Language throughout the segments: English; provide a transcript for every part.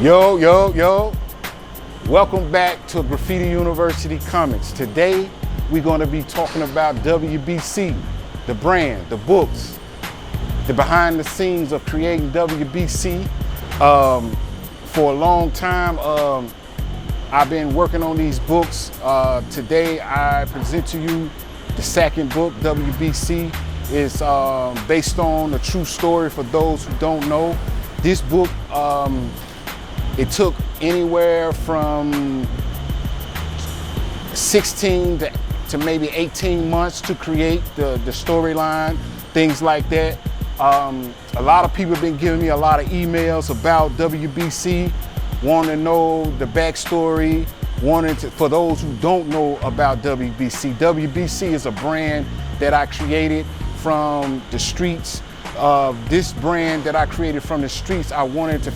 Yo, yo, yo. Welcome back to Graffiti University Comics. Today, we're going to be talking about W.B.C, the brand, the books, the behind the scenes of creating W.B.C. For a long time, I've been working on these books. Today, I present to you the second book, W.B.C. is based on a true story for those who don't know. This book, it took anywhere from 16 to maybe 18 months to create the storyline, things like that. A lot of people have been giving me a lot of emails about W.B.C, wanting to know the backstory, for those who don't know about W.B.C. W.B.C is a brand that I created from the streets. This brand that I created from the streets, I wanted to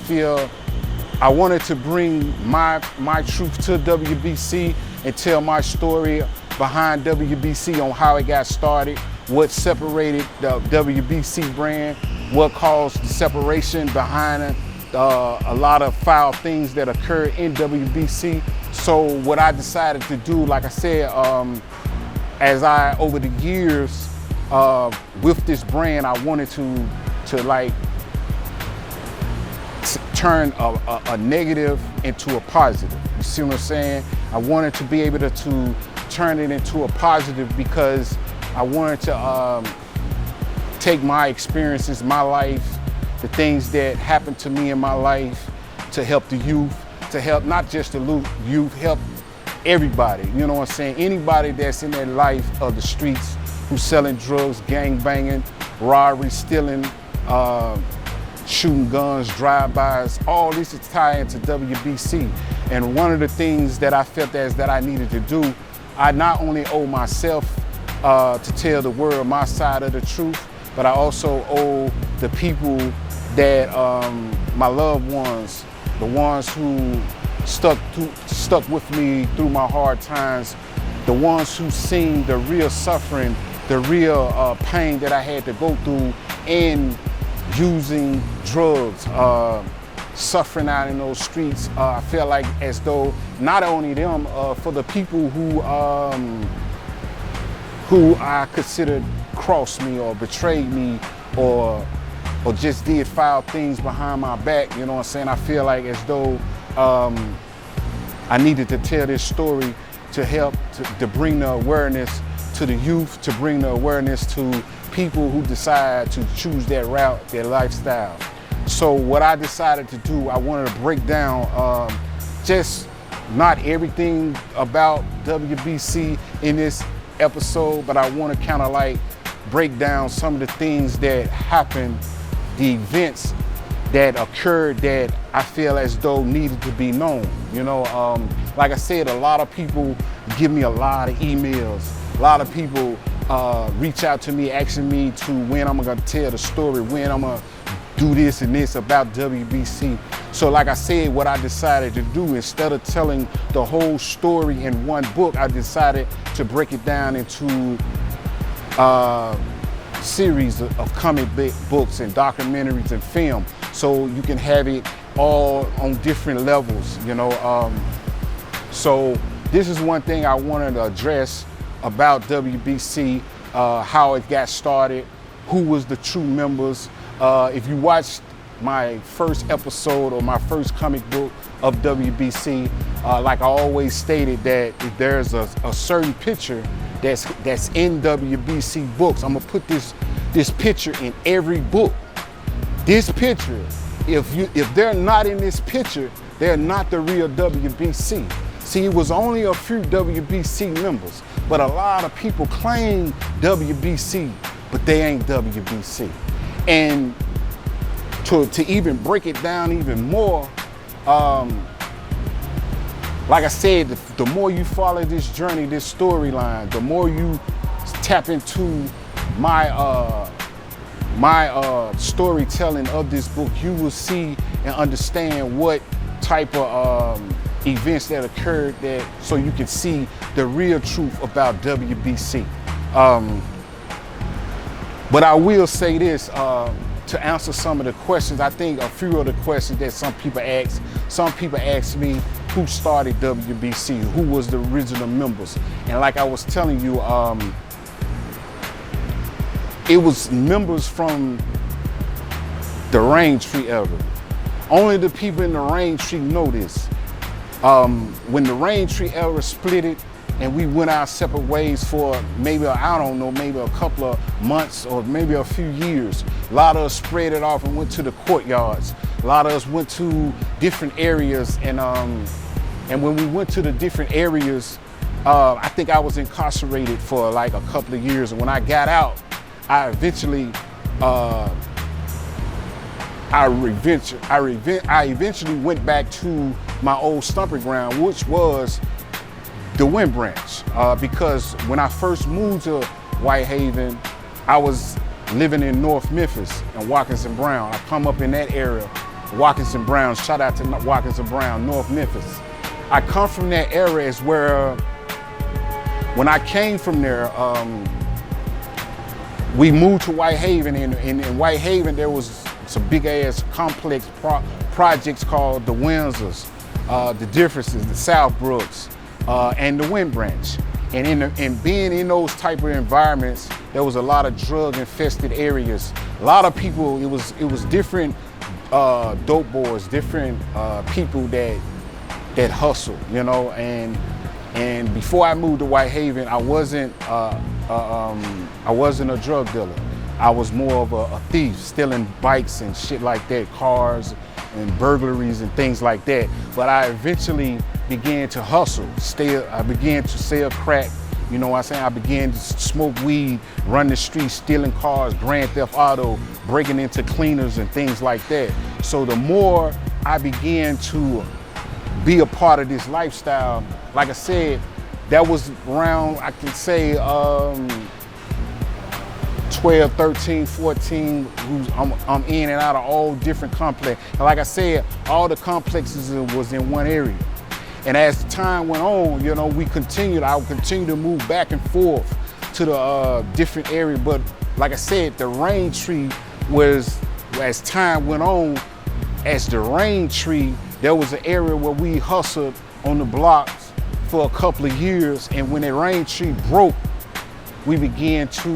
bring my truth to W.B.C and tell my story behind W.B.C on how it got started, what separated the W.B.C brand, what caused the separation behind a lot of foul things that occurred in W.B.C. So what I decided to do, like I said, over the years with this brand, I wanted to like turn a negative into a positive. You see what I'm saying? I wanted to be able to turn it into a positive because I wanted to take my experiences, my life, the things that happened to me in my life to help the youth, to help not just the youth, help everybody. You know what I'm saying? Anybody that's in that life of the streets, who's selling drugs, gang banging, robbery, stealing, shooting guns, drive-bys, all this is tied into W.B.C. And one of the things that I felt that I needed to do, I not only owe myself to tell the world my side of the truth, but I also owe the people that, my loved ones, the ones who stuck with me through my hard times, the ones who seen the real suffering, the real pain that I had to go through in using drugs, suffering out in those streets. I felt like as though not only them, for the people who I considered crossed me or betrayed me or just did foul things behind my back, you know what I'm saying? I feel like as though I needed to tell this story to help to bring the awareness to the youth, to bring the awareness to people who decide to choose that route, their lifestyle. So what I decided to do, I wanted to break down just not everything about W.B.C in this episode, but I want to kind of like break down some of the things that happened, the events that occurred that I feel as though needed to be known. You know, like I said, a lot of people give me a lot of emails. A lot of people reach out to me asking me to when I'm gonna tell the story, when I'm gonna do this and this about W.B.C. So like I said, what I decided to do, instead of telling the whole story in one book, I decided to break it down into series of comic books and documentaries and film, so you can have it all on different levels, you know. So this is one thing I wanted to address about W.B.C, how it got started, who was the true members. If you watched my first episode or my first comic book of W.B.C, like I always stated, that if there's a certain picture that's in W.B.C books, I'm gonna put this picture in every book. This picture, if they're not in this picture, they're not the real W.B.C. See, it was only a few W.B.C members, but a lot of people claim W.B.C, but they ain't W.B.C. And to even break it down even more, like I said, the more you follow this journey, this storyline, the more you tap into my storytelling of this book, you will see and understand what type of events that occurred, so you can see the real truth about W.B.C. But I will say this, to answer some of the questions. I think a few of the questions that some people ask me, who started W.B.C, who was the original members? And like I was telling you, it was members from the Rain Tree era. Only the people in the Rain Tree know this. When the Rain Tree era split it and we went our separate ways for maybe, I don't know, maybe a couple of months or maybe a few years, a lot of us spread it off and went to the courtyards. A lot of us went to different areas, and when we went to the different areas, I think I was incarcerated for like a couple of years. And when I got out, I eventually went back to my old stomping ground, which was the Wind Branch, because when I first moved to Whitehaven, I was living in North Memphis and Watkins and Brown. I come up in that area, Watkins and Brown, shout out to Watkins and Brown, North Memphis. I come from that area is where, when I came from there, we moved to Whitehaven. In Whitehaven, there was some big ass complex projects called the Windsors, the Differences, the Southbrooks, and the Wind Branch. And being in those type of environments, there was a lot of drug infested areas. A lot of people, it was different dope boys, different people that hustle, you know. And before I moved to Whitehaven, I wasn't a drug dealer. I was more of a thief, stealing bikes and shit like that, cars and burglaries and things like that. But I eventually began to hustle. I began to sell crack. You know what I'm saying? I began to smoke weed, run the streets, stealing cars, Grand Theft Auto, breaking into cleaners and things like that. So the more I began to be a part of this lifestyle, like I said, that was around, I can say, 12, 13, 14, I'm in and out of all different complexes. And like I said, all the complexes was in one area. And as time went on, you know, I would continue to move back and forth to the different areas. But like I said, the Rain Tree was, as time went on, as the Rain Tree, there was an area where we hustled on the blocks for a couple of years. And when the Rain Tree broke, we began to,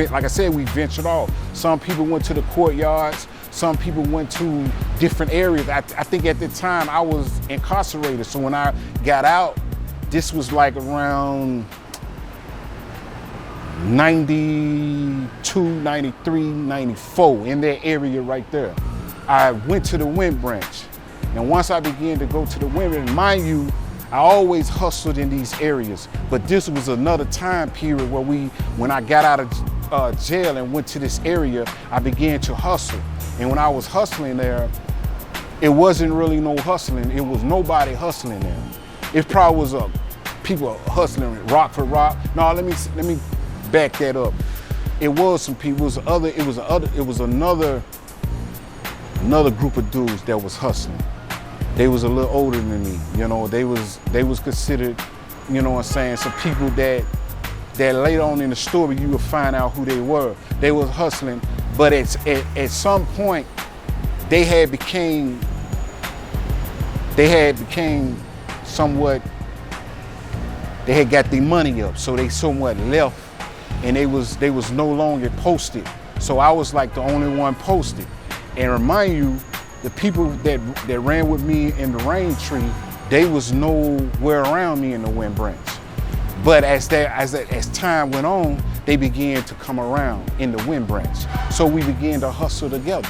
like I said, we ventured off. Some people went to the courtyards. Some people went to different areas. I think at the time I was incarcerated. So when I got out, this was like around 92, 93, 94, in that area right there. I went to the Wind Branch. And once I began to go to the Wind Branch, mind you, I always hustled in these areas, but this was another time period where when I got out of jail and went to this area, I began to hustle. And when I was hustling there, it wasn't really no hustling. It was nobody hustling there. It probably was people hustling rock for rock. No, let me back that up. It was some people. It was another group of dudes that was hustling. They was a little older than me, you know. They was considered, you know what I'm saying, some people that later on in the story you will find out who they were. They was hustling, but at some point they had became somewhat, they had got their money up, so they somewhat left, and they was no longer posted. So I was like the only one posted. And remind you, the people that ran with me in the Rain Tree, they was nowhere around me in the Wind Branch. But as time went on, they began to come around in the Wind Branch. So we began to hustle together.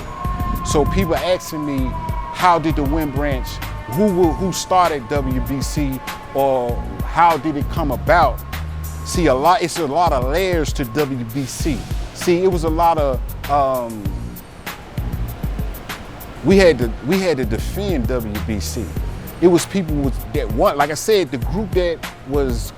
So people asking me, how did the Wind Branch, who started W.B.C, or how did it come about? See, it's a lot of layers to W.B.C. See, it was a lot of, we had to defend W.B.C. It was people that want, like I said, the group that was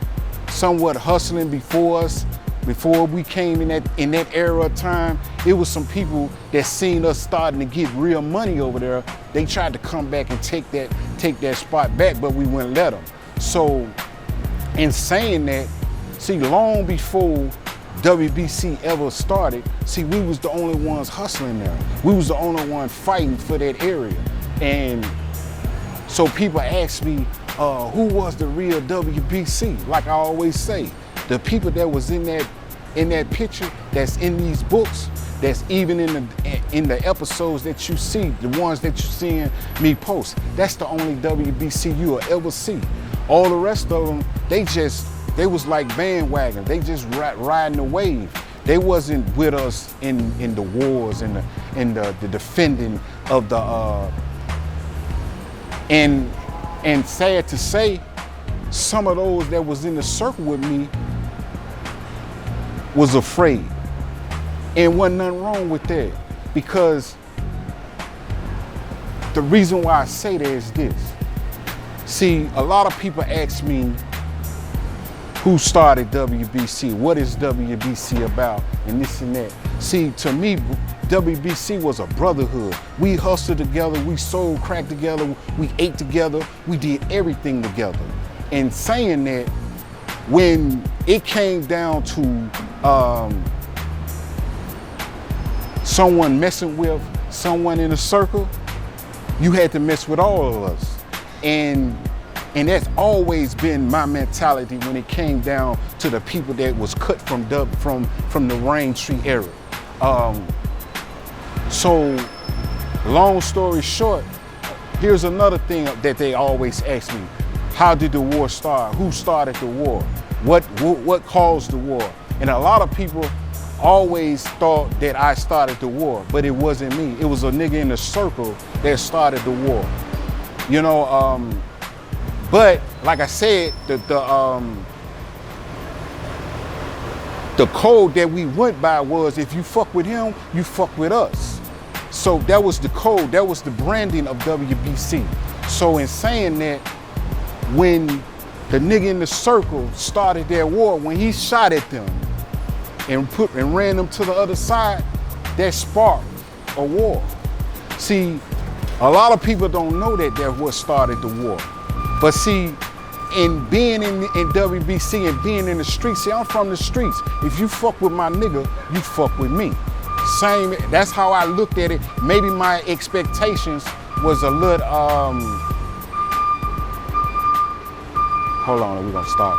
somewhat hustling before us, before we came in that era of time. It was some people that seen us starting to get real money over there. They tried to come back and take that spot back, but we wouldn't let them. So in saying that, see, long before WBC ever started, see, we was the only ones hustling there. We was the only one fighting for that area. And so people ask me, who was the real W.B.C? Like I always say, the people that was in that picture, that's in these books, that's even in the episodes that you see, the ones that you're seeing me post, that's the only W.B.C you will ever see. All the rest of them, they was like bandwagon. They just riding the wave. They wasn't with us in the wars and the defending of the and sad to say, some of those that was in the circle with me was afraid. And wasn't nothing wrong with that, because the reason why I say that is this. See, a lot of people ask me, who started W.B.C? What is W.B.C about? And this and that. See, to me, W.B.C was a brotherhood. We hustled together, we sold crack together, we ate together, we did everything together. And saying that, when it came down to someone messing with someone in a circle, you had to mess with all of us. And that's always been my mentality when it came down to the people that was cut from the Raintree era. So, long story short, here's another thing that they always ask me: how did the war start? Who started the war? What caused the war? And a lot of people always thought that I started the war, but it wasn't me. It was a nigga in the circle that started the war. You know, but like I said, the code that we went by was, if you fuck with him, you fuck with us. So that was the code, that was the branding of W.B.C. So in saying that, when the nigga in the circle started their war, when he shot at them and ran them to the other side, that sparked a war. See, a lot of people don't know that that's what started the war. But see, in being in W.B.C and being in the streets, see, I'm from the streets. If you fuck with my nigga, you fuck with me. Same, that's how I looked at it. Maybe my expectations was a little, hold on, we're gonna stop.